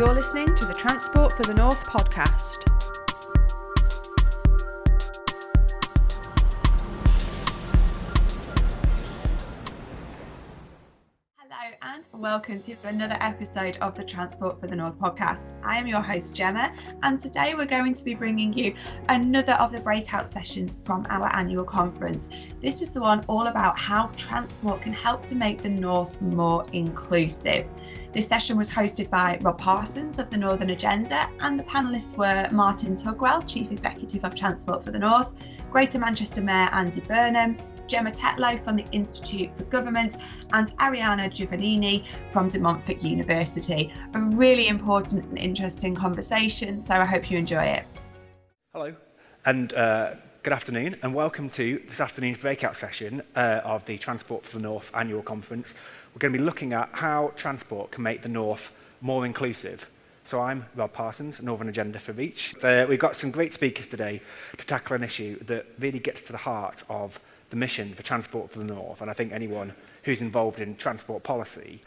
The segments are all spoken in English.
You're listening to the Transport for the North podcast. Hello and welcome to another episode of the Transport for the North podcast. I am your host Gemma, and today we're going to be bringing you another of the breakout sessions from our annual conference. This was the one all about how transport can help to make the North more inclusive. This session was hosted by Rob Parsons of the Northern Agenda, and the panellists were Martin Tugwell, Chief Executive of Transport for the North, Greater Manchester Mayor Andy Burnham, Gemma Tetlow from the Institute for Government, and Arianna Giovannini from De Montfort University. A really important and interesting conversation, so I hope you enjoy it. Hello, and good afternoon, and welcome to this afternoon's breakout session of the Transport for the North annual conference. We're going to be looking at how transport can make the North more inclusive. So I'm Rob Parsons, Northern Agenda for Reach. We've got some great speakers today to tackle an issue that really gets to the heart of the mission for Transport for the North, and I think anyone who's involved in transport policy.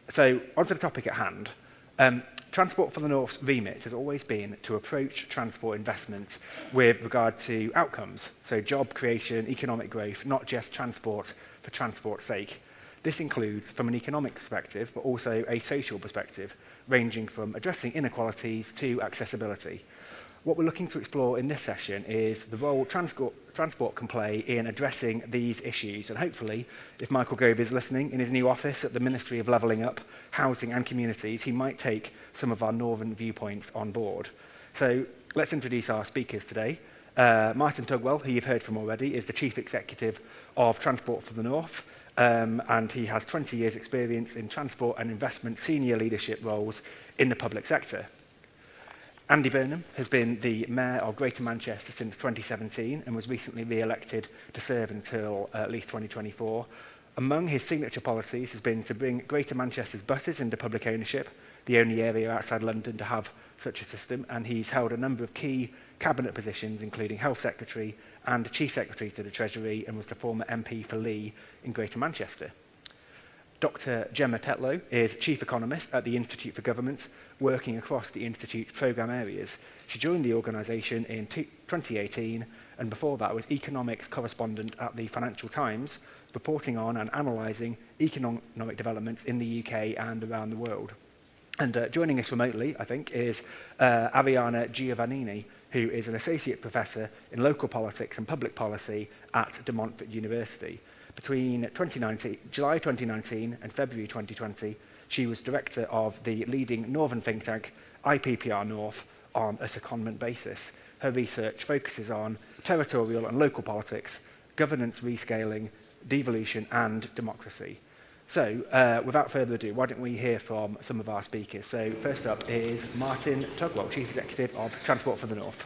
So onto the topic at hand. Transport for the North's remit has always been to approach transport investment with regard to outcomes, so job creation, economic growth, not just transport for transport's sake. This includes, from an economic perspective, but also a social perspective, ranging from addressing inequalities to accessibility. What we're looking to explore in this session is the role transport can play in addressing these issues, and hopefully, if Michael Gove is listening in his new office at the Ministry of Levelling Up, Housing and Communities, he might take some of our northern viewpoints on board. So let's introduce our speakers today. Martin Tugwell, who you've heard from already, is the Chief Executive of Transport for the North, and he has 20 years experience in transport and investment senior leadership roles in the public sector. Andy Burnham has been the Mayor of Greater Manchester since 2017 and was recently re-elected to serve until at least 2024. Among his signature policies has been to bring Greater Manchester's buses into public ownership, the only area outside London to have such a system, and he's held a number of key cabinet positions, including Health Secretary and Chief Secretary to the Treasury, and was the former MP for Lee in Greater Manchester. Dr. Gemma Tetlow is Chief Economist at the Institute for Government, working across the Institute's programme areas. She joined the organisation in 2018, and before that was economics correspondent at the Financial Times, reporting on and analysing economic developments in the UK and around the world. And joining us remotely, I think, is Arianna Giovannini, who is an Associate Professor in Local Politics and Public Policy at De Montfort University. Between July 2019 and February 2020, she was director of the leading northern think tank, IPPR North, on a secondment basis. Her research focuses on territorial and local politics, governance rescaling, devolution and democracy. So, without further ado, why don't we hear from some of our speakers? So, first up is Martin Tugwell, Chief Executive of Transport for the North.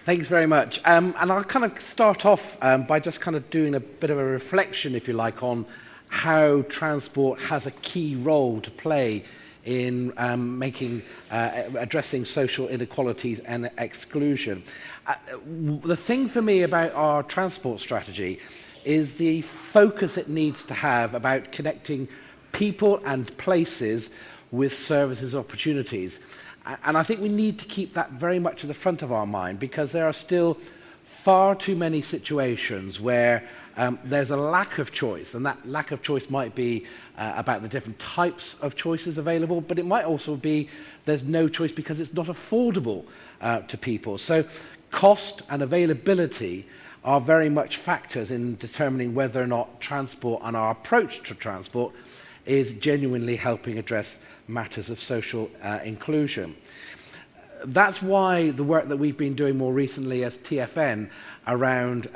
Thanks very much. And I'll kind of start off by just kind of doing a bit of a reflection, if you like, on how transport has a key role to play in addressing social inequalities and exclusion. The thing for me about our transport strategy is the focus it needs to have about connecting people and places with services opportunities. And I think we need to keep that very much at the front of our mind, because there are still far too many situations where there's a lack of choice, and that lack of choice might be about the different types of choices available, but it might also be there's no choice because it's not affordable to people. So cost and availability are very much factors in determining whether or not transport and our approach to transport is genuinely helping address matters of social inclusion. That's why the work that we've been doing more recently as TFN around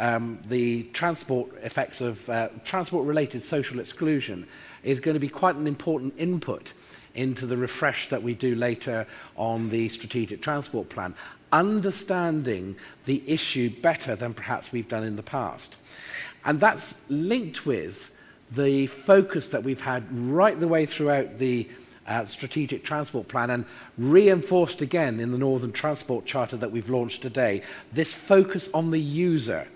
the transport effects of transport-related social exclusion is going to be quite an important input into the refresh that we do later on the strategic transport plan, understanding the issue better than perhaps we've done in the past. And that's linked with the focus that we've had right the way throughout the strategic transport plan, and reinforced again in the Northern Transport Charter that we've launched today, this focus on the user.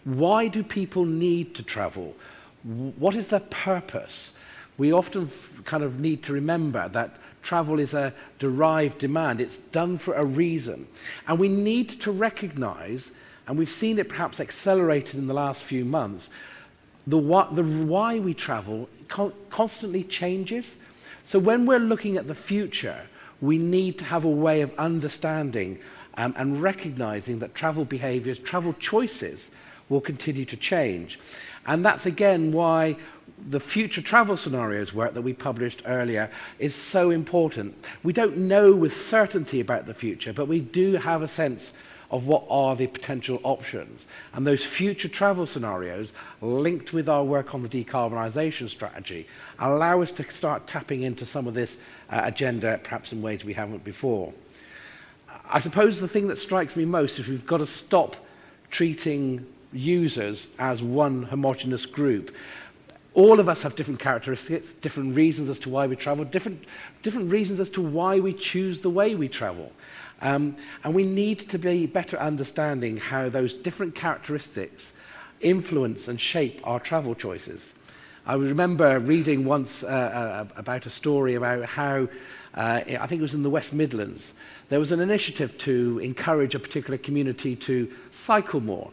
Why do people need to travel? What is their purpose? We often kind of need to remember that travel is a derived demand. It's done for a reason. And we need to recognise, and we've seen it perhaps accelerated in the last few months, the why we travel constantly changes. So when we're looking at the future, we need to have a way of understanding and recognising that travel behaviours, travel choices will continue to change. And that's again why the future travel scenarios work that we published earlier is so important. We don't know with certainty about the future, but we do have a sense of what are the potential options. And those future travel scenarios, linked with our work on the decarbonisation strategy, allow us to start tapping into some of this agenda, perhaps in ways we haven't before. I suppose the thing that strikes me most is we've got to stop treating users as one homogeneous group. All of us have different characteristics, different reasons as to why we travel, different reasons as to why we choose the way we travel. And we need to be better understanding how those different characteristics influence and shape our travel choices. I remember reading once about a story about how, I think it was in the West Midlands, there was an initiative to encourage a particular community to cycle more.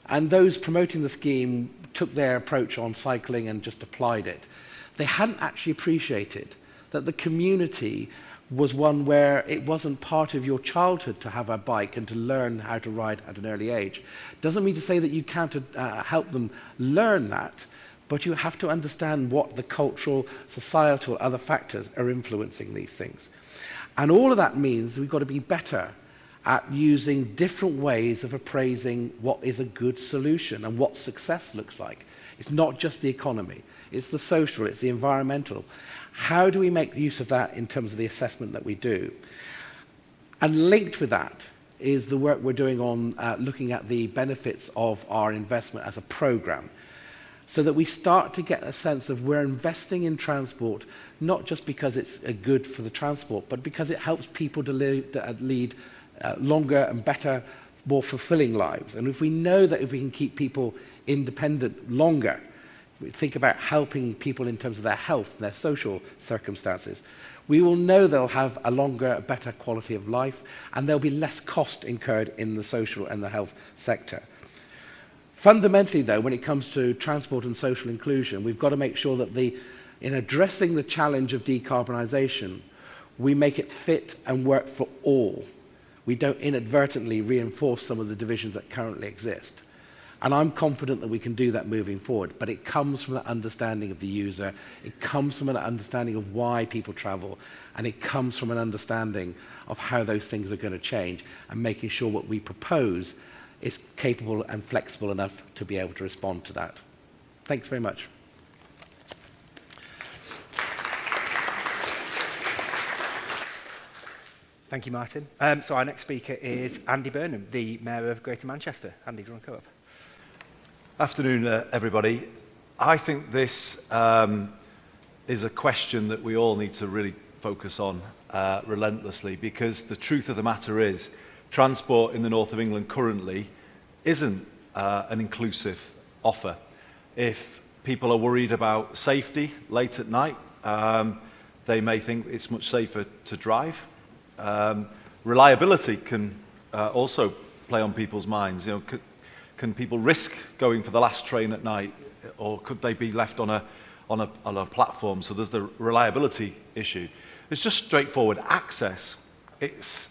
And those promoting the scheme took their approach on cycling and just applied it. They hadn't actually appreciated that the community was one where it wasn't part of your childhood to have a bike and to learn how to ride at an early age. Doesn't mean to say that you can't help them learn that, but you have to understand what the cultural, societal, other factors are influencing these things. And all of that means we've got to be better at using different ways of appraising what is a good solution and what success looks like. It's not just the economy, it's the social, it's the environmental. How do we make use of that in terms of the assessment that we do? And linked with that is the work we're doing on looking at the benefits of our investment as a programme, so that we start to get a sense of we're investing in transport not just because it's good for the transport, but because it helps people to lead longer and better, more fulfilling lives. And if we know that if we can keep people independent longer, we think about helping people in terms of their health and their social circumstances, we will know they'll have a longer, better quality of life, and there'll be less cost incurred in the social and the health sector. Fundamentally, though, when it comes to transport and social inclusion, we've got to make sure that in addressing the challenge of decarbonisation, we make it fit and work for all. We don't inadvertently reinforce some of the divisions that currently exist. And I'm confident that we can do that moving forward, but it comes from that understanding of the user, it comes from an understanding of why people travel, and it comes from an understanding of how those things are going to change, and making sure what we propose is capable and flexible enough to be able to respond to that. Thanks very much. Thank you, Martin. So our next speaker is Andy Burnham, the Mayor of Greater Manchester. Andy, do you want to come up? Afternoon, everybody. I think this is a question that we all need to really focus on relentlessly, because the truth of the matter is transport in the north of England currently isn't an inclusive offer. If people are worried about safety late at night, they may think it's much safer to drive. Reliability can also play on people's minds. You know, can people risk going for the last train at night, or could they be left on a platform? So there's the reliability issue. It's just straightforward access. It's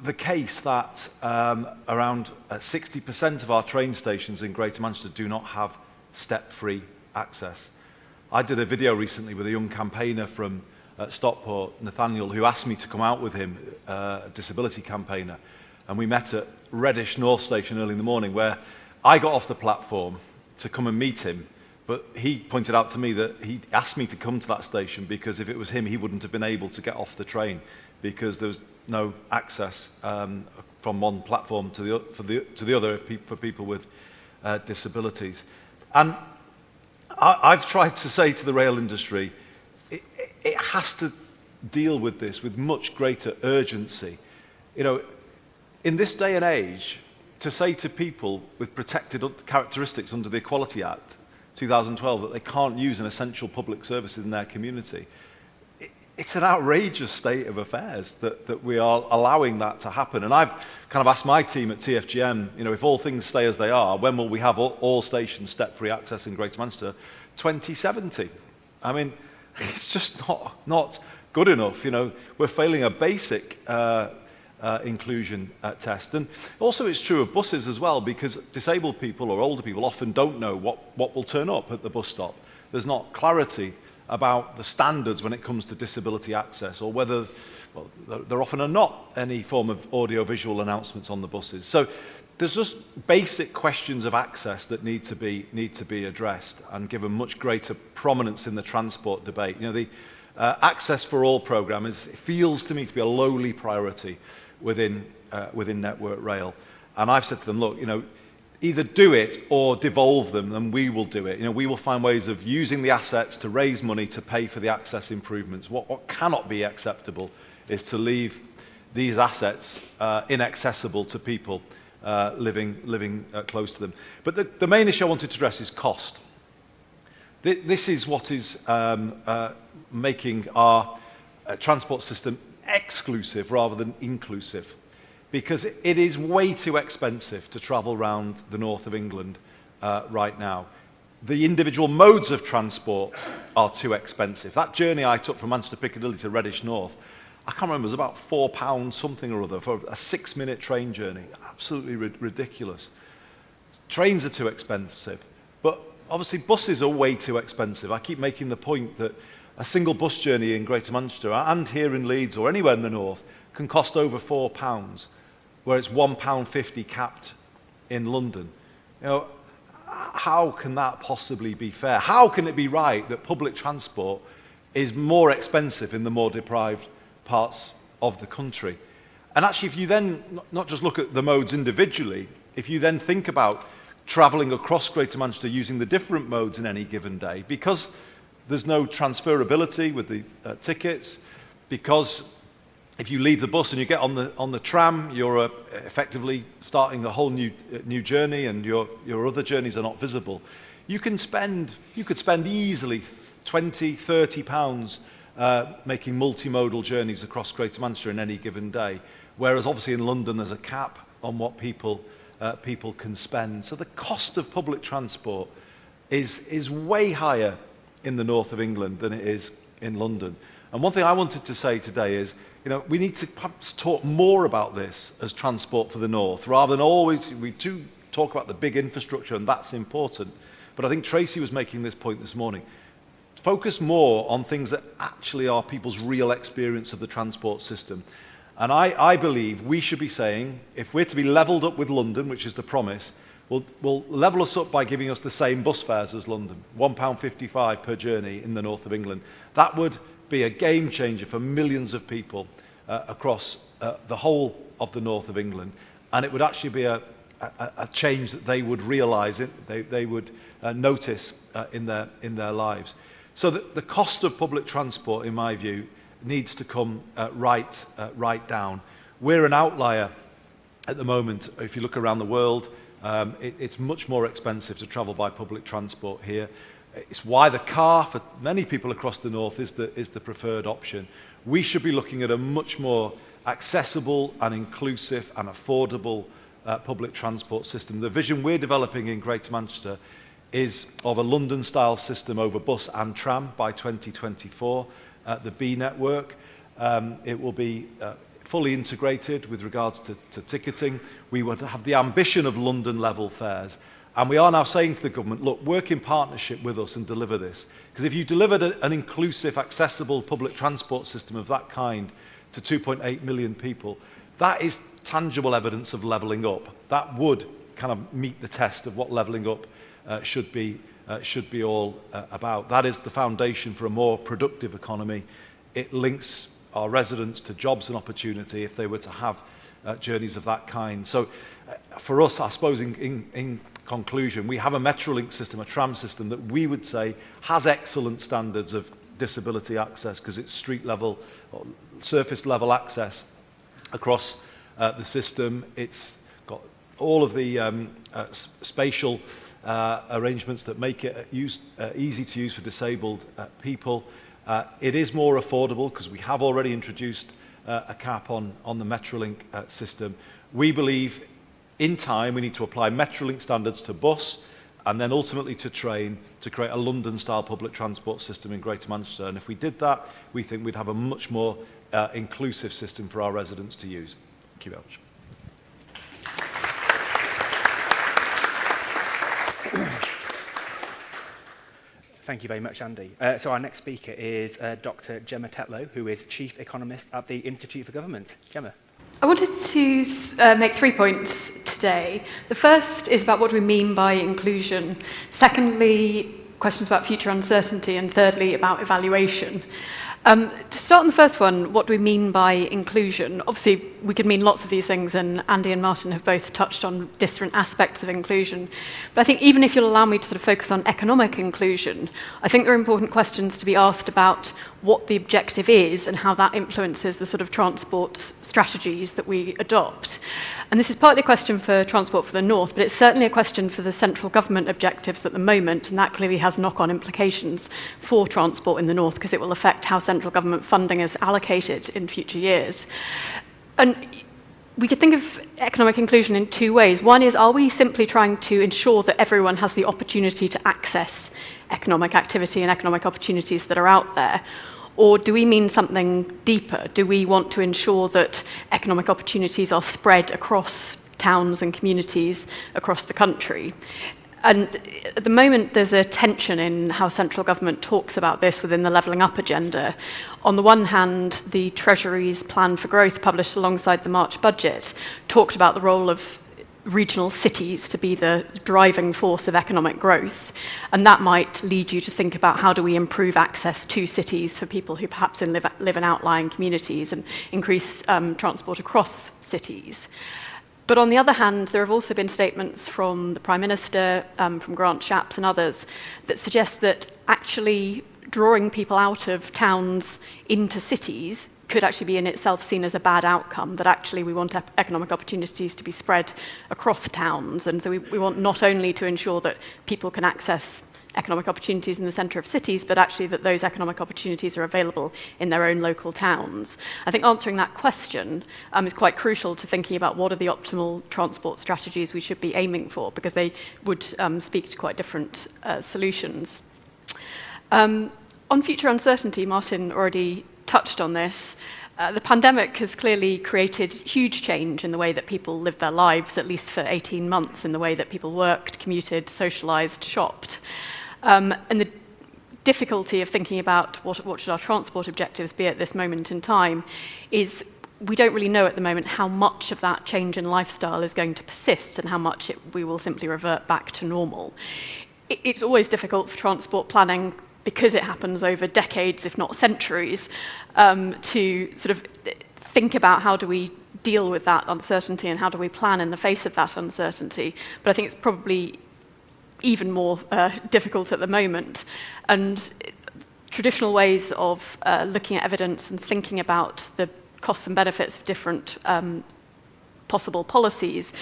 the case that around 60% of our train stations in Greater Manchester do not have step-free access. I did a video recently with a young campaigner from Stockport, Nathaniel, who asked me to come out with him, a disability campaigner, and we met at Reddish North Station early in the morning, where I got off the platform to come and meet him, but he pointed out to me that he asked me to come to that station because if it was him, he wouldn't have been able to get off the train because there was no access from one platform to the other for people with disabilities. And I've tried to say to the rail industry, it has to deal with this with much greater urgency. You know, in this day and age, to say to people with protected characteristics under the Equality Act 2012 that they can't use an essential public service in their community, it's an outrageous state of affairs that we are allowing that to happen. And I've kind of asked my team at TFGM, if all things stay as they are, when will we have all stations step-free access in Greater Manchester? 2070. I mean, it's just not good enough. We're failing a basic inclusion test. And also it's true of buses as well, because disabled people or older people often don't know what will turn up at the bus stop. There's not clarity about the standards when it comes to disability access, or whether, well, there often are not any form of audio-visual announcements on the buses. So there's just basic questions of access that need to be addressed and given much greater prominence in the transport debate. The Access for All programme it feels to me to be a lowly priority within Network Rail. And I've said to them, look, either do it or devolve them, and we will do it. We will find ways of using the assets to raise money to pay for the access improvements. What cannot be acceptable is to leave these assets inaccessible to people living close to them. But the main issue I wanted to address is cost. This is what is making our transport system exclusive rather than inclusive, because it is way too expensive to travel around the north of England right now. The individual modes of transport are too expensive. That journey I took from Manchester Piccadilly to Reddish North, I can't remember, it was about £4 something or other for a 6-minute train journey. Absolutely ridiculous. Trains are too expensive, but obviously buses are way too expensive. I keep making the point that a single bus journey in Greater Manchester and here in Leeds or anywhere in the north can cost over £4, where it's £1.50 capped in London. How can that possibly be fair? How can it be right that public transport is more expensive in the more deprived parts of the country? And actually, if you then not just look at the modes individually, if you then think about travelling across Greater Manchester using the different modes in any given day, because there's no transferability with the tickets, because if you leave the bus and you get on the tram, you're effectively starting a whole new journey, and your other journeys are not visible. You could spend easily £20–30 making multimodal journeys across Greater Manchester in any given day, whereas obviously in London there's a cap on what people can spend. So the cost of public transport is way higher in the north of England than it is in London. And one thing I wanted to say today is, we need to perhaps talk more about this as Transport for the North, rather than always, we do talk about the big infrastructure, and that's important. But I think Tracy was making this point this morning. Focus more on things that actually are people's real experience of the transport system. And I believe we should be saying, if we're to be levelled up with London, which is the promise, we'll level us up by giving us the same bus fares as London, £1.55 per journey in the north of England. That would be a game changer for millions of people across the whole of the north of England. And it would actually be a change that they would realise, they would notice in their lives. So the cost of public transport, in my view, needs to come right down. We're an outlier at the moment. If you look around the world, it's much more expensive to travel by public transport here. It's why the car, for many people across the north, is the preferred option. We should be looking at a much more accessible and inclusive and affordable public transport system. The vision we're developing in Greater Manchester is of a London-style system over bus and tram by 2024, the B network. It will be fully integrated with regards to ticketing. We would have the ambition of London-level fares. And we are now saying to the government, look, work in partnership with us and deliver this. Because if you delivered an inclusive, accessible public transport system of that kind to 2.8 million people, that is tangible evidence of levelling up. That would kind of meet the test of what levelling up should be all about. That is the foundation for a more productive economy. It links our residents to jobs and opportunity if they were to have journeys of that kind. So for us, I suppose in conclusion, we have a Metrolink system, a tram system that we would say has excellent standards of disability access because it's street level or surface level access across the system. It's got all of the spatial arrangements that make it easy to use for disabled people. It is more affordable because we have already introduced a cap on the Metrolink system. We believe in time we need to apply Metrolink standards to bus and then ultimately to train to create a London-style public transport system in Greater Manchester. And if we did that, we think we'd have a much more inclusive system for our residents to use. Thank you very much. Thank you very much, Andy. So our next speaker is Dr. Gemma Tetlow, who is Chief Economist at the Institute for Government. Gemma. I wanted to make 3 points today. The first is about what do we mean by inclusion. Secondly, questions about future uncertainty. And thirdly, about evaluation. To start on the first one, what do we mean by inclusion? Obviously, we could mean lots of these things, and Andy and Martin have both touched on different aspects of inclusion. But I think even if you'll allow me to sort of focus on economic inclusion, I think there are important questions to be asked about what the objective is and how that influences the sort of transport strategies that we adopt. And this is partly a question for Transport for the North, but it's certainly a question for the central government objectives at the moment, and that clearly has knock-on implications for transport in the North because it will affect how central government funding is allocated in future years. And we could think of economic inclusion in 2 ways. One is, are we simply trying to ensure that everyone has the opportunity to access economic activity and economic opportunities that are out there? Or do we mean something deeper? Do we want to ensure that economic opportunities are spread across towns and communities across the country? And at the moment, there's a tension in how central government talks about this within the levelling up agenda. On the one hand, the Treasury's plan for growth, published alongside the March budget, talked about the role of regional cities to be the driving force of economic growth. And that might lead you to think about how do we improve access to cities for people who perhaps live in outlying communities and increase transport across cities. But on the other hand, there have also been statements from the Prime Minister, from Grant Shapps and others, that suggest that actually drawing people out of towns into cities could actually be in itself seen as a bad outcome, that actually we want economic opportunities to be spread across towns. And so we want not only to ensure that people can access economic opportunities in the centre of cities, but actually that those economic opportunities are available in their own local towns. I think answering that question is quite crucial to thinking about what are the optimal transport strategies we should be aiming for, because they would speak to quite different solutions. On future uncertainty, Martin already touched on this. The pandemic has clearly created huge change in the way that people lived their lives, at least for 18 months, in the way that people worked, commuted, socialised, shopped. And the difficulty of thinking about what should our transport objectives be at this moment in time is we don't really know at the moment how much of that change in lifestyle is going to persist and how much we will simply revert back to normal. It's always difficult for transport planning because it happens over decades, if not centuries, to sort of think about how do we deal with that uncertainty and how do we plan in the face of that uncertainty. But I think it's probably even more difficult at the moment. And traditional ways of looking at evidence and thinking about the costs and benefits of different possible policies,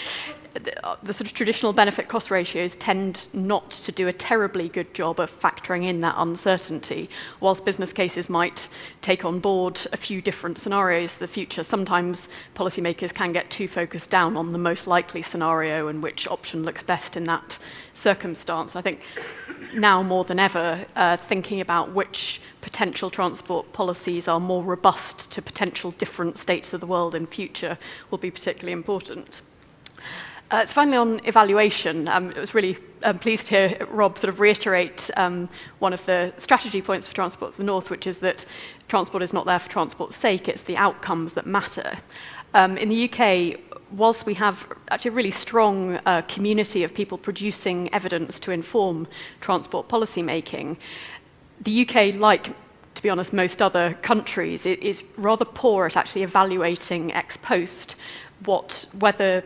the sort of traditional benefit-cost ratios tend not to do a terribly good job of factoring in that uncertainty. Whilst business cases might take on board a few different scenarios for the future, sometimes policymakers can get too focused down on the most likely scenario and which option looks best in that circumstance. And I think now more than ever, thinking about which potential transport policies are more robust to potential different states of the world in future will be particularly important. So finally, on evaluation, I was really pleased to hear Rob sort of reiterate one of the strategy points for Transport for the North, which is that transport is not there for transport's sake, it's the outcomes that matter. In the UK, whilst we have actually a really strong community of people producing evidence to inform transport policy making, the UK, like, to be honest, most other countries, it is rather poor at actually evaluating ex post whether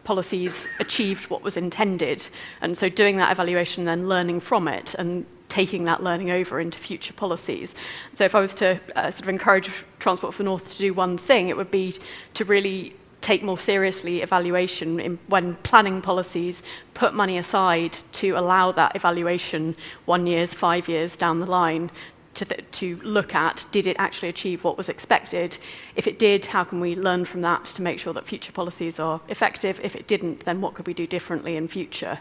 policies achieved what was intended. And so doing that evaluation, then learning from it and taking that learning over into future policies. So if I was to sort of encourage Transport for the North to do one thing, it would be to really take more seriously evaluation when planning policies, put money aside to allow that evaluation 1 year, 5 years down the line to look at, did it actually achieve what was expected? If it did, how can we learn from that to make sure that future policies are effective? If it didn't, then what could we do differently in future?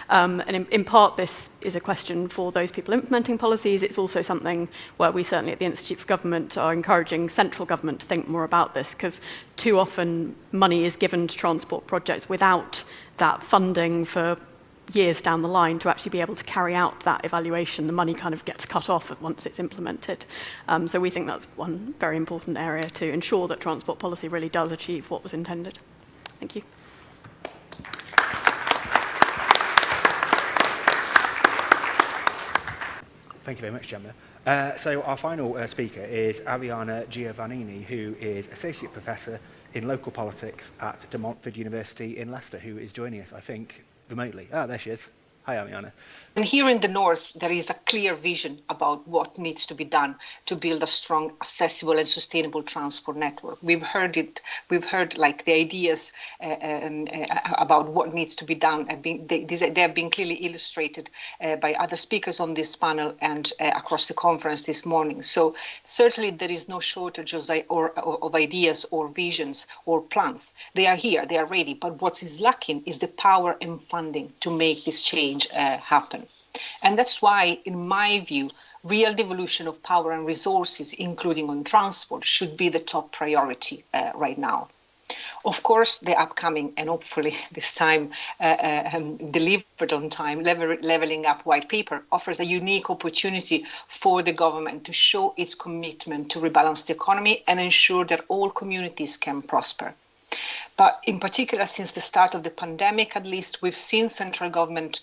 And in part, this is a question for those people implementing policies. It's also something where we certainly at the Institute for Government are encouraging central government to think more about this, because too often money is given to transport projects without that funding for years down the line to actually be able to carry out that evaluation. The money kind of gets cut off once it's implemented. So we think that's one very important area to ensure that transport policy really does achieve what was intended. Thank you. Thank you very much, Gemma. So our final speaker is Arianna Giovannini, who is Associate Professor in Local Politics at De Montfort University in Leicester, who is joining us, I think, remotely. Ah, there she is. Hi, Arianna. And here in the north, there is a clear vision about what needs to be done to build a strong, accessible and sustainable transport network. We've heard like the ideas about what needs to be done. They have been clearly illustrated by other speakers on this panel and across the conference this morning. So certainly there is no shortage of ideas or visions or plans. They are here, they are ready, but what is lacking is the power and funding to make this change happen. And that's why, in my view, real devolution of power and resources, including on transport, should be the top priority right now. Of course, the upcoming and hopefully this time delivered on time levelling up white paper offers a unique opportunity for the government to show its commitment to rebalance the economy and ensure that all communities can prosper. But in particular, since the start of the pandemic, at least, we've seen central government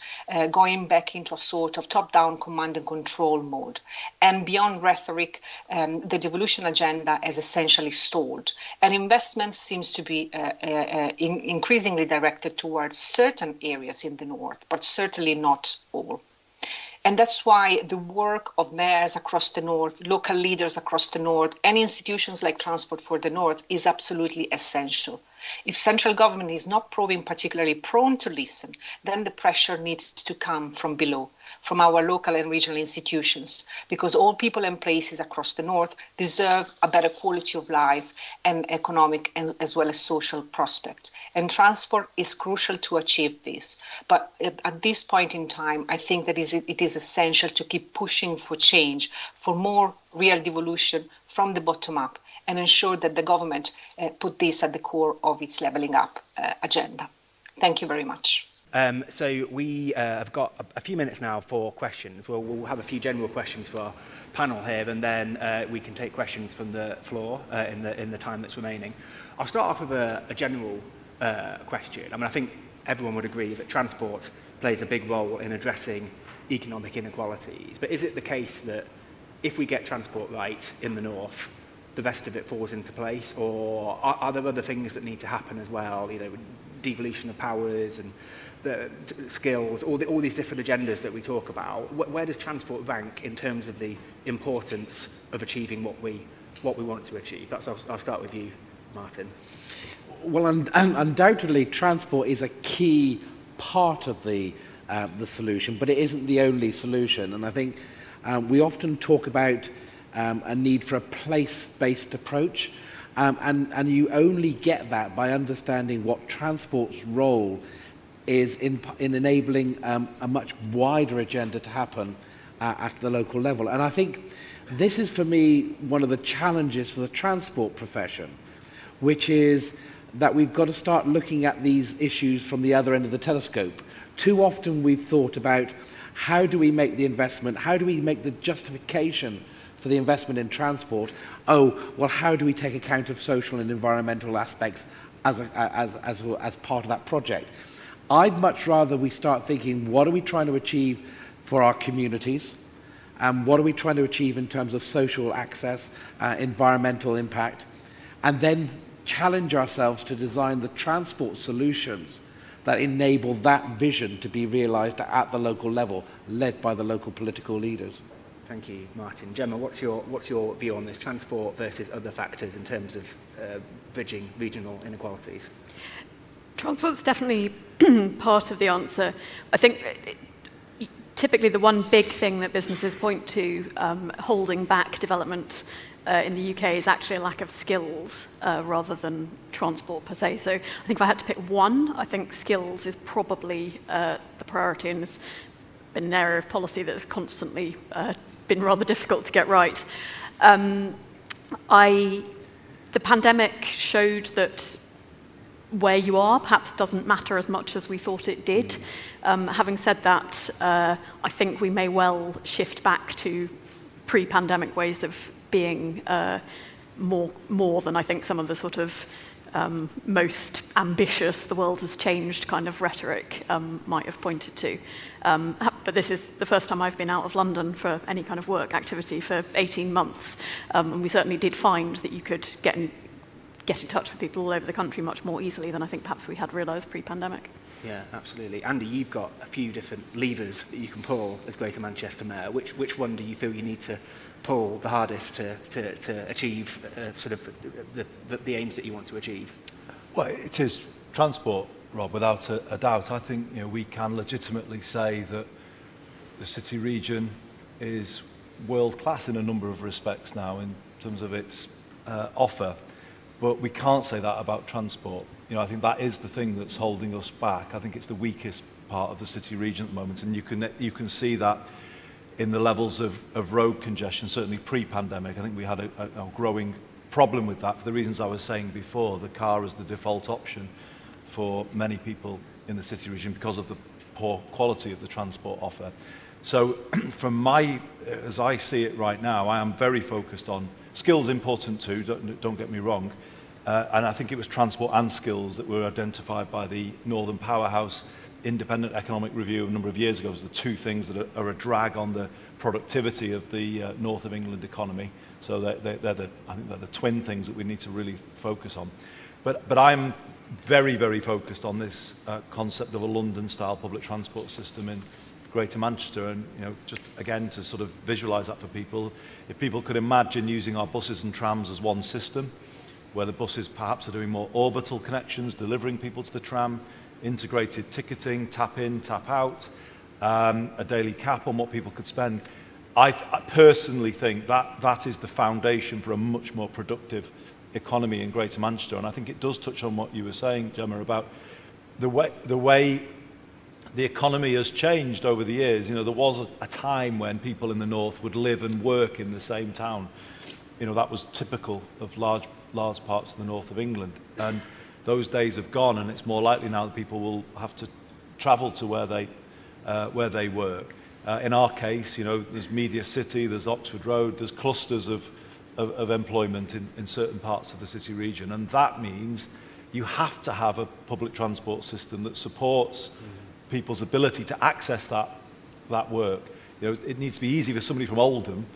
going back into a sort of top-down command and control mode. And beyond rhetoric, the devolution agenda has essentially stalled. And investment seems to be increasingly directed towards certain areas in the north, but certainly not all. And that's why the work of mayors across the north, local leaders across the north, and institutions like Transport for the North is absolutely essential. If central government is not proving particularly prone to listen, then the pressure needs to come from below, from our local and regional institutions, because all people and places across the north deserve a better quality of life and economic and as well as social prospects. And transport is crucial to achieve this. But at this point in time, I think that it is essential to keep pushing for change, for more real devolution from the bottom up, and ensure that the government put this at the core of its levelling up agenda. Thank you very much. So we have got a few minutes now for questions. We'll have a few general questions for our panel here, and then we can take questions from the floor in the time that's remaining. I'll start off with a general question. I mean, I think everyone would agree that transport plays a big role in addressing economic inequalities. But is it the case that if we get transport right in the north, the rest of it falls into place, or are there other things that need to happen as well? You know, devolution of powers and the skills, all these different agendas that we talk about. Where does transport rank in terms of the importance of achieving what we want to achieve? I'll start with you, Martin. Well, undoubtedly, transport is a key part of the solution, but it isn't the only solution. And I think we often talk about a need for a place-based approach, and you only get that by understanding what transport's role is in enabling a much wider agenda to happen at the local level. And I think this is, for me, one of the challenges for the transport profession, which is that we've got to start looking at these issues from the other end of the telescope. Too often we've thought about how do we make the investment, how do we make the justification for the investment in transport? Oh, well, how do we take account of social and environmental aspects as part of that project? I'd much rather we start thinking, what are we trying to achieve for our communities? And what are we trying to achieve in terms of social access, environmental impact? And then challenge ourselves to design the transport solutions that enable that vision to be realized at the local level, led by the local political leaders. Thank you, Martin. Gemma, what's your view on this, transport versus other factors in terms of bridging regional inequalities? Transport's definitely part of the answer. I think typically the one big thing that businesses point to holding back development in the UK is actually a lack of skills rather than transport per se. So I think if I had to pick one, I think skills is probably the priority, and it's been an area of policy that has constantly been rather difficult to get right. The pandemic showed that where you are perhaps doesn't matter as much as we thought it did. Having said that, I think we may well shift back to pre-pandemic ways of being more than I think some of the sort of most ambitious, the world has changed kind of rhetoric might have pointed to. But this is the first time I've been out of London for any kind of work activity for 18 months. And we certainly did find that you could get in touch with people all over the country much more easily than I think perhaps we had realised pre-pandemic. Yeah, absolutely. Andy, you've got a few different levers that you can pull as Greater Manchester Mayor. Which one do you feel you need to pull the hardest to achieve sort of the aims that you want to achieve? Well, it is transport, Rob, without a doubt. I think we can legitimately say that the city region is world class in a number of respects now in terms of its offer, but we can't say that about transport. I think that is the thing that's holding us back. I think it's the weakest part of the city region at the moment, and you can see that in the levels of road congestion, certainly pre-pandemic. I think we had a growing problem with that for the reasons I was saying before. The car is the default option for many people in the city region because of the poor quality of the transport offer. So as I see it right now, I am very focused on skills, important too, don't get me wrong. And I think it was transport and skills that were identified by the Northern Powerhouse Independent Economic Review a number of years ago as the two things that are a drag on the productivity of the North of England economy. So I think they're the twin things that we need to really focus on. But I'm very, very focused on this concept of a London-style public transport system in Greater Manchester, and just again to sort of visualise that for people. If people could imagine using our buses and trams as one system, where the buses perhaps are doing more orbital connections, delivering people to the tram, integrated ticketing, tap in, tap out, a daily cap on what people could spend. I personally think that is the foundation for a much more productive economy in Greater Manchester, and I think it does touch on what you were saying, Gemma, about the way the economy has changed over the years. There was a time when people in the north would live and work in the same town. That was typical of large parts of the north of England, and those days have gone, and it's more likely now that people will have to travel to where they work. In our case, there's Media City, there's Oxford Road, there's clusters of employment in certain parts of the city region, and that means you have to have a public transport system that supports people's ability to access that work. It needs to be easy for somebody from Oldham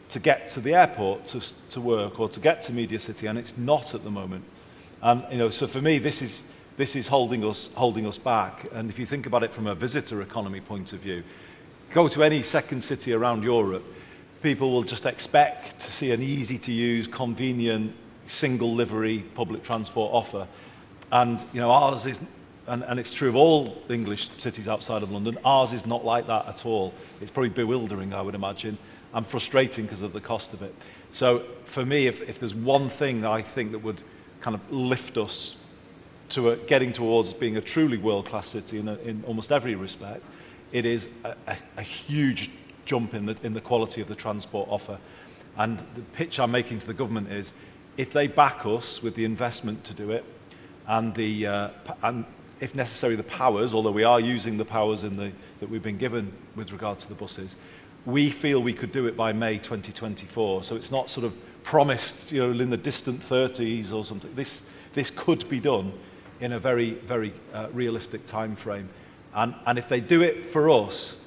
to get to the airport to work, or to get to Media City, and it's not at the moment. And so for me, this is holding us back. And if you think about it from a visitor economy point of view, go to any second city around Europe, people will just expect to see an easy to use, convenient, single livery public transport offer. And ours is, and it's true of all English cities outside of London, ours is not like that at all. It's probably bewildering, I would imagine, and frustrating because of the cost of it. So for me, if there's one thing that I think that would kind of lift us to getting towards being a truly world-class city in almost every respect, it is a huge jump in the quality of the transport offer. And the pitch I'm making to the government is, if they back us with the investment to do it, and if necessary the powers, although we are using the powers that we've been given with regard to the buses, we feel we could do it by May 2024. So it's not sort of promised, in the distant 30s or something. This could be done in a very, very realistic time frame. And if they do it for us,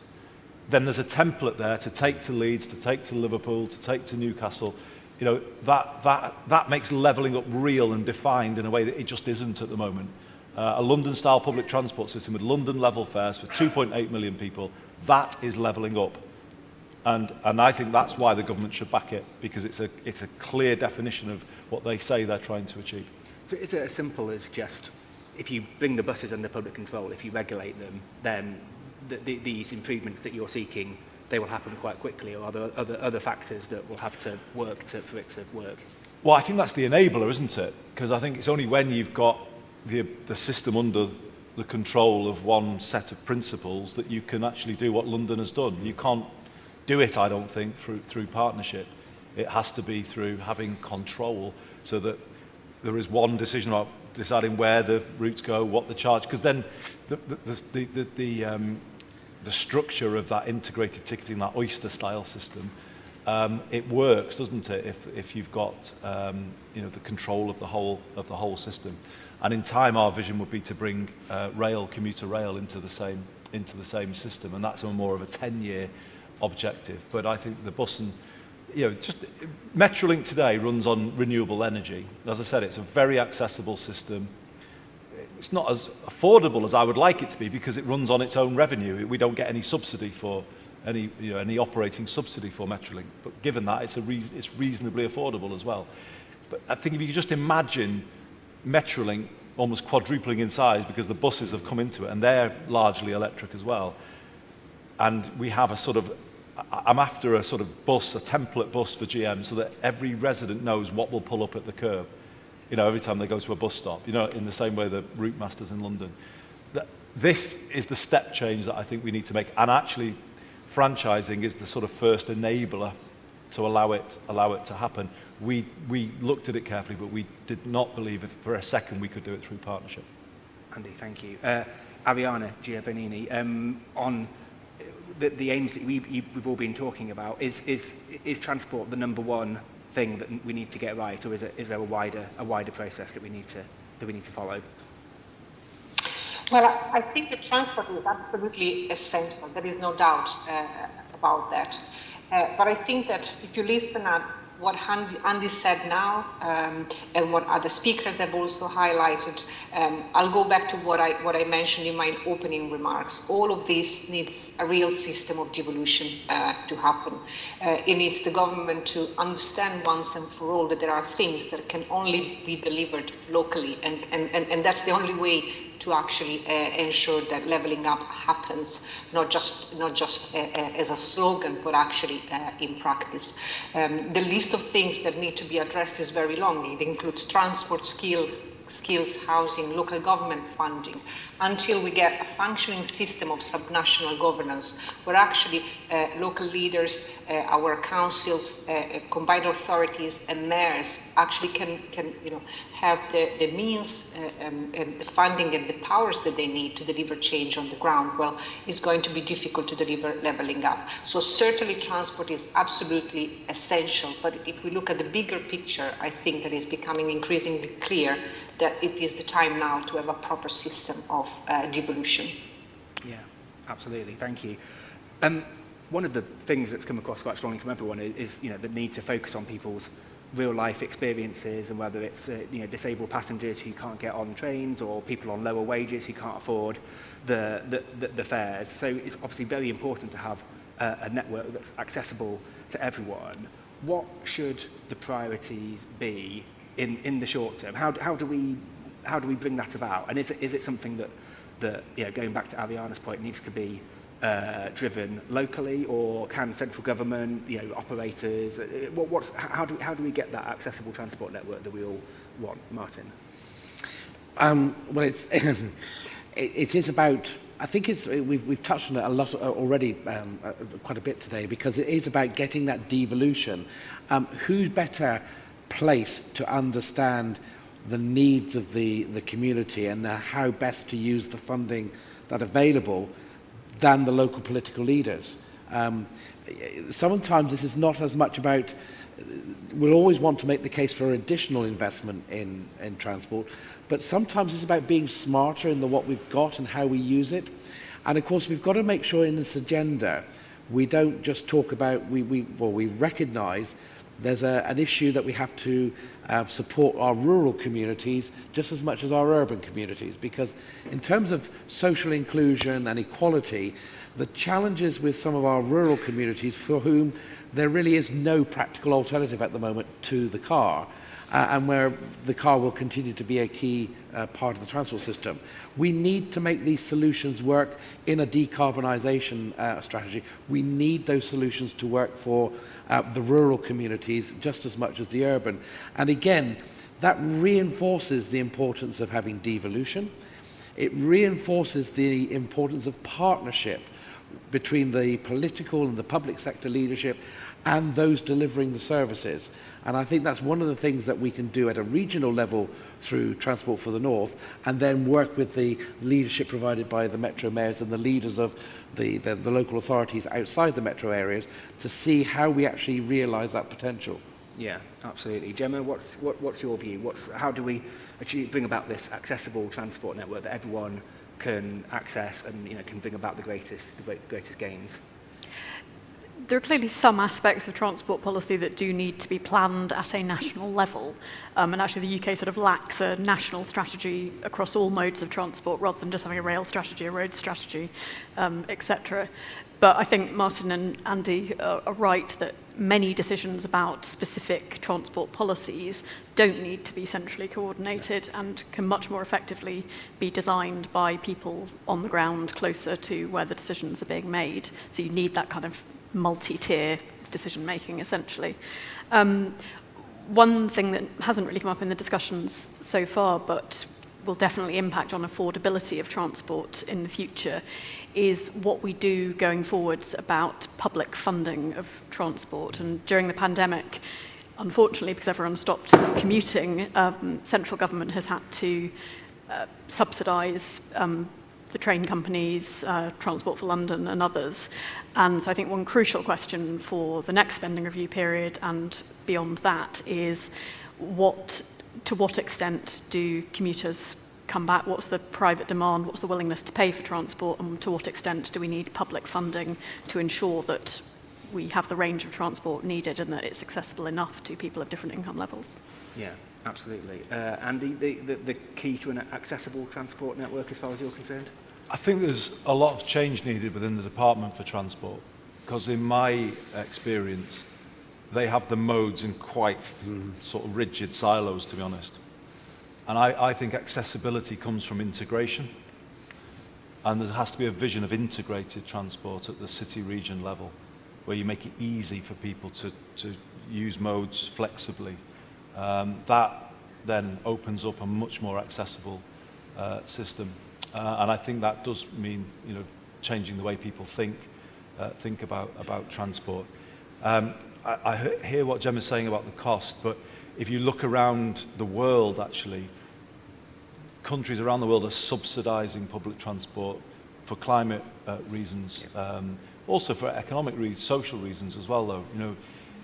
then there's a template there to take to Leeds, to take to Liverpool, to take to Newcastle. That makes levelling up real and defined in a way that it just isn't at the moment. A London-style public transport system with London-level fares for 2.8 million people, that is levelling up. And I think that's why the government should back it, because it's a clear definition of what they say they're trying to achieve. So is it as simple as just, if you bring the buses under public control, if you regulate them, then these improvements that you're seeking, they will happen quite quickly, or are there other factors that will have to work for it to work? Well, I think that's the enabler, isn't it? Because I think it's only when you've got the system under the control of one set of principles that you can actually do what London has done. You can't do it, I don't think, through partnership. It has to be through having control, so that there is one decision about deciding where the routes go, what the charge, because then the structure of that integrated ticketing, that Oyster-style system, it works, doesn't it? If you've got the control of the whole system, and in time, our vision would be to bring commuter rail into the same system, and that's more of a 10-year objective. But I think the bus and just Metrolink today runs on renewable energy. As I said, it's a very accessible system. It's not as affordable as I would like it to be because it runs on its own revenue. We don't get any subsidy for any operating subsidy for Metrolink. But given that, it's reasonably affordable as well. But I think if you could just imagine Metrolink almost quadrupling in size because the buses have come into it and they're largely electric as well. And we have I'm after a sort of bus, a template bus for GM, so that every resident knows what will pull up at the curb, every time they go to a bus stop, in the same way the route masters in London. This is the step change that I think we need to make, and actually franchising is the sort of first enabler to allow it to happen. We looked at it carefully, but we did not believe for a second we could do it through partnership. Andy, thank you. Ariana Giovannini, on the aims that we've all been talking about, is transport the number one thing that we need to get right, or is there a wider process that we need to follow? Well, I think that transport is absolutely essential. There is no doubt about that. But I think that if you listen at what Andy said now and what other speakers have also highlighted, I'll go back to what I mentioned in my opening remarks. All of this needs a real system of devolution to happen. It needs the government to understand once and for all that there are things that can only be delivered locally, and that's the only way to actually ensure that levelling up happens, not just as a slogan, but actually in practice. The list of things that need to be addressed is very long. It includes transport, skills, housing, local government funding, until we get a functioning system of subnational governance, where actually local leaders, our councils, combined authorities, and mayors actually can have the means and the funding and the powers that they need to deliver change on the ground. Well, it's going to be difficult to deliver levelling up. So certainly transport is absolutely essential, but if we look at the bigger picture, I think that it's becoming increasingly clear that it is the time now to have a proper system of devolution. Yeah, absolutely. Thank you. One of the things that's come across quite strongly from everyone is the need to focus on people's real life experiences, and whether it's disabled passengers who can't get on trains, or people on lower wages who can't afford the fares. So it's obviously very important to have a network that's accessible to everyone. What should the priorities be in the short term? How do we bring that about? And is it something that going back to Ariana's point, needs to be driven locally, or can central government, operators, how do we get that accessible transport network that we all want? Martin? Well, it is about, I think we've touched on it a lot already, quite a bit today, because it is about getting that devolution. Who's better placed to understand the needs of the community and how best to use the funding that's available than the local political leaders? Sometimes this is not as much about, we'll always want to make the case for additional investment in transport, but sometimes it's about being smarter in what we've got and how we use it. And of course, we've got to make sure in this agenda, we don't just talk about, we recognise there's an issue that we have to support our rural communities just as much as our urban communities, because in terms of social inclusion and equality, the challenges with some of our rural communities for whom there really is no practical alternative at the moment to the car, and where the car will continue to be a key part of the transport system. We need to make these solutions work in a decarbonisation strategy. We need those solutions to work for the rural communities just as much as the urban. And again, that reinforces the importance of having devolution. It reinforces the importance of partnership between the political and the public sector leadership and those delivering the services. And I think that's one of the things that we can do at a regional level through Transport for the North, and then work with the leadership provided by the metro mayors and the leaders of the local authorities outside the metro areas to see how we actually realise that potential. Yeah, absolutely. Gemma, what's your view? How do we bring about this accessible transport network that everyone can access and can bring about the greatest gains? There are clearly some aspects of transport policy that do need to be planned at a national level. And actually the UK sort of lacks a national strategy across all modes of transport rather than just having a rail strategy, a road strategy, etc. But I think Martin and Andy are right that many decisions about specific transport policies don't need to be centrally coordinated and can much more effectively be designed by people on the ground closer to where the decisions are being made. So you need that kind of multi-tier decision making essentially. One thing that hasn't really come up in the discussions so far but will definitely impact on affordability of transport in the future is what we do going forwards about public funding of transport. And during the pandemic, unfortunately, because everyone stopped commuting, central government has had to subsidise the train companies, Transport for London and others. And so I think one crucial question for the next spending review period and beyond that is to what extent do commuters come back? What's the private demand? What's the willingness to pay for transport? And to what extent do we need public funding to ensure that we have the range of transport needed and that it's accessible enough to people of different income levels? Yeah, absolutely. Andy, the key to an accessible transport network as far as you're concerned? I think there's a lot of change needed within the Department for Transport, because in my experience, they have the modes in quite sort of rigid silos, to be honest. And I think accessibility comes from integration. And there has to be a vision of integrated transport at the city region level, where you make it easy for people to use modes flexibly. That then opens up a much more accessible system. And I think that does mean, changing the way people think about transport. I hear what Gemma's saying about the cost, but if you look around the world, actually, countries around the world are subsidising public transport for climate reasons, also for economic reasons, social reasons as well, though.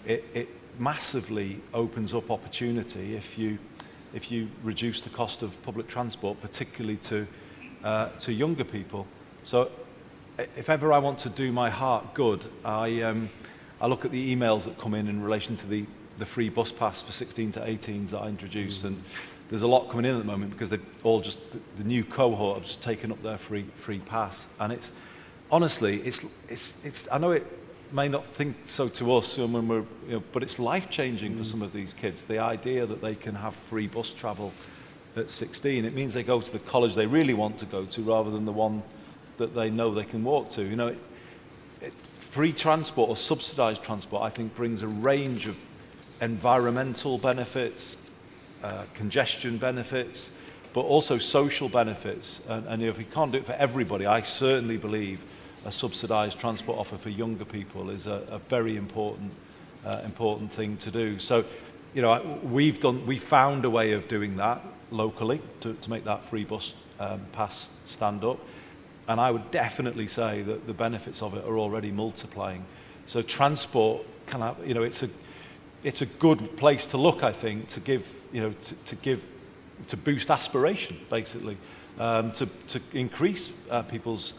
It massively opens up opportunity if you reduce the cost of public transport, particularly to younger people. So if ever I want to do my heart good, I look at the emails that come in relation to the free bus pass for 16 to 18s that I introduced, and there's a lot coming in at the moment because they've all just, the new cohort have just taken up their free pass. And it's, honestly, it's I know it may not think so to us when we're, but it's life-changing for some of these kids. The idea that they can have free bus travel at 16, it means they go to the college they really want to go to rather than the one that they know they can walk to. Free transport or subsidised transport, I think, brings a range of environmental benefits, congestion benefits, but also social benefits. And if we can't do it for everybody, I certainly believe a subsidised transport offer for younger people is a very important thing to do. So, we found a way of doing that locally to make that free bus pass stand up. And I would definitely say that the benefits of it are already multiplying. So transport can have, it's a good place to look, I think, to give, to boost aspiration, basically, to increase people's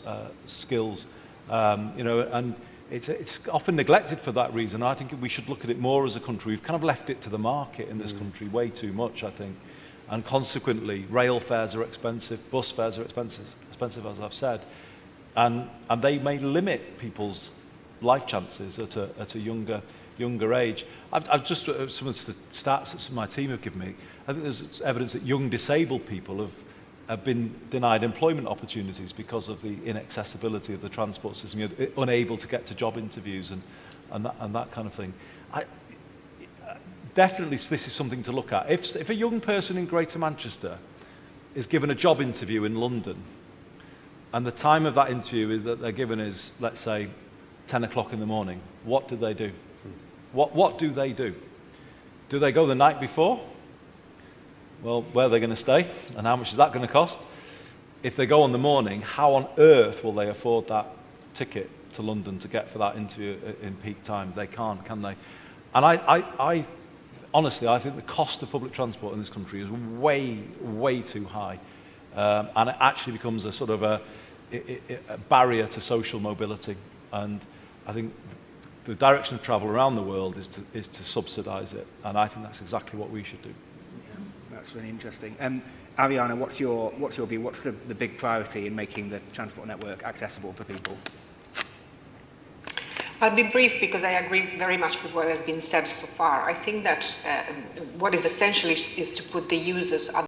skills, and it's often neglected for that reason. I think we should look at it more as a country. We've kind of left it to the market in this country way too much, I think. And consequently, rail fares are expensive, bus fares are expensive as I've said, and they may limit people's life chances at a younger younger age. I've just, some of the stats that my team have given me, I think there's evidence that young disabled people have been denied employment opportunities because of the inaccessibility of the transport system, unable to get to job interviews and that kind of thing. Definitely this is something to look at. If a young person in Greater Manchester is given a job interview in London, and the time of that interview that they're given is, let's say, 10 o'clock in the morning, what do they do? What do they do? Do they go the night before? Well, where are they going to stay? And how much is that going to cost? If they go on the morning, how on earth will they afford that ticket to London to get for that interview in peak time? They can't, can they? And I honestly, I think the cost of public transport in this country is way too high. And it actually becomes a sort of a barrier to social mobility. And I think the direction of travel around the world is to subsidise it. And I think that's exactly what we should do. Yeah, that's really interesting. Ariana, what's your view? What's the big priority in making the transport network accessible for people? I'll be brief because I agree very much with what has been said so far. I think that what is essential is to put the users at